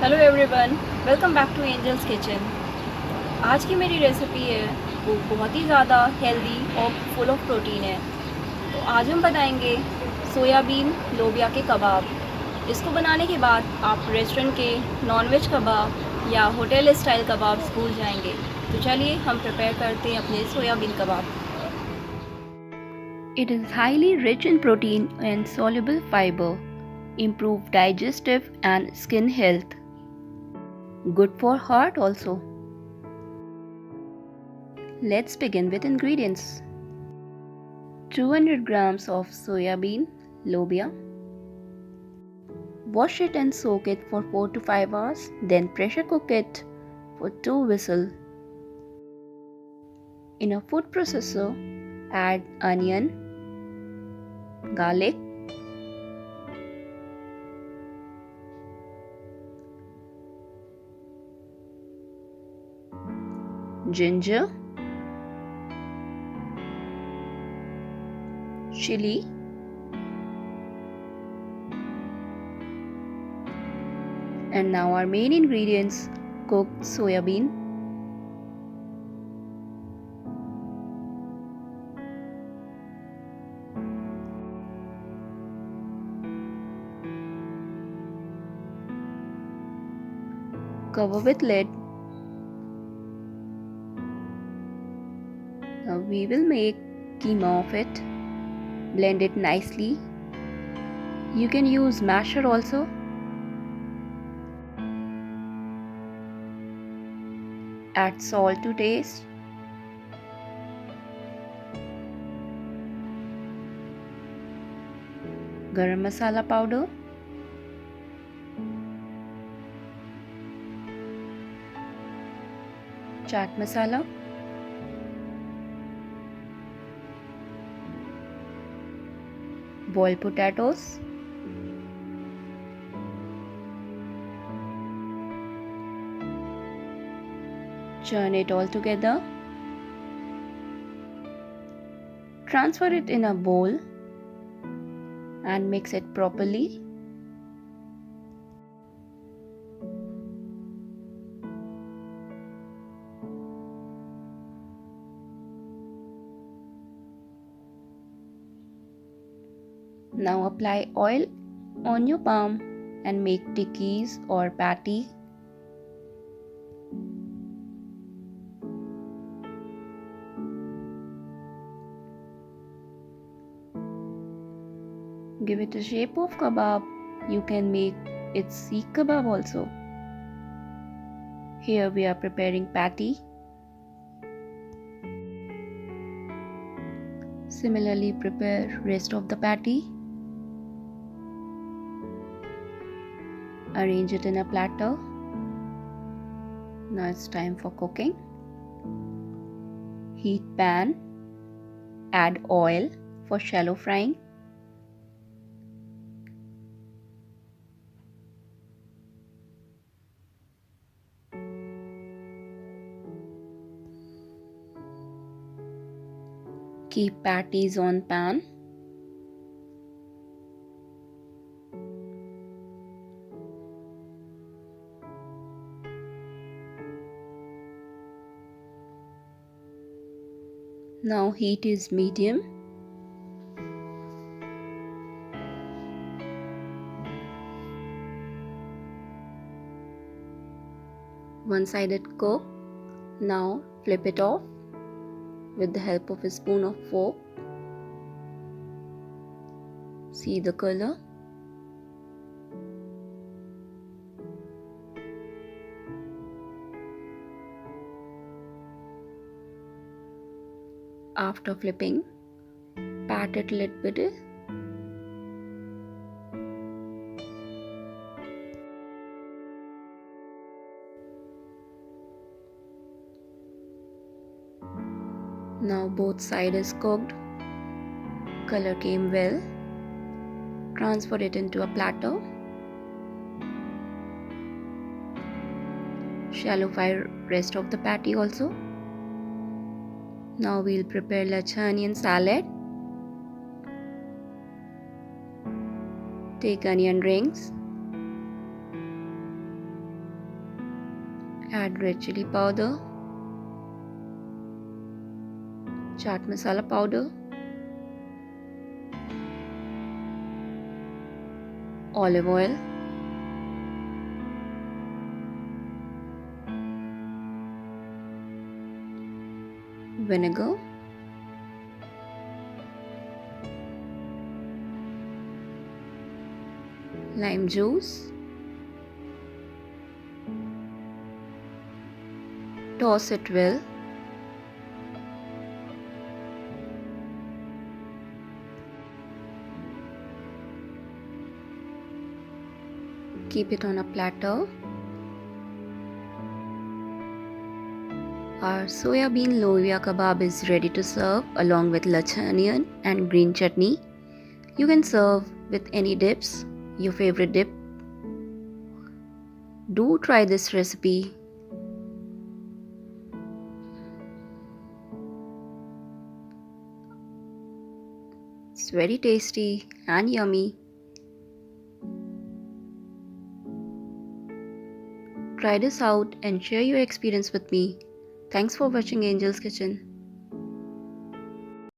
Hello everyone, welcome back to Angel's Kitchen. आज की मेरी रेसिपी है वो बहुत ही ज़्यादा हेल्दी और फुल ऑफ प्रोटीन है। तो आज हम बनाएंगे सोयाबीन लोबिया के कबाब। इसको बनाने के बाद आप रेस्टोरेंट के नॉनवेज कबाब या होटल स्टाइल कबाब्स भूल जाएंगे। तो चलिए हम प्रिपेयर करते हैं अपने soybean kebab. It is highly rich in protein and soluble fiber, improve digestive and skin health. Good for heart also. Let's begin with ingredients. 200 grams of soyabean lobiya. Wash it and soak it for 4 to 5 hours, then pressure cook it for 2 whistles. In a food processor, add onion, garlic, ginger, chili, and now our main ingredients: cooked soyabean, cover with lid. Now we will make keema of it. Blend it nicely. You can use masher also. Add salt to taste. Garam masala powder. Chaat masala. Boiled potatoes. Churn it all together. Transfer it in a bowl and mix it properly. Now apply oil on your palm and make tikkis or patty. Give it a shape of kebab. You can make it seekh kebab also. Here we are preparing patty. Similarly, prepare rest of the patty. Arrange it in a platter. Now it's time for cooking. Heat pan. Add oil for shallow frying. Keep patties on pan. Now heat is medium. One-sided cook. Now flip it off with the help of a spoon or fork. See the color. After flipping, pat it a little bit. Now both sides is cooked. Color came well. Transfer it into a platter. Shallow fry rest of the patty also. Now we'll prepare lacha onion salad. Take onion rings. Add red chili powder, chaat masala powder, olive oil, vinegar, lime juice, toss it well, keep it on a platter. Our soyabean lobiya kebab is ready to serve along with lacha onion and green chutney. You can serve with any dips, your favorite dip. Do try this recipe. It's very tasty and yummy. Try this out and share your experience with me. Thanks for watching Angel's Kitchen.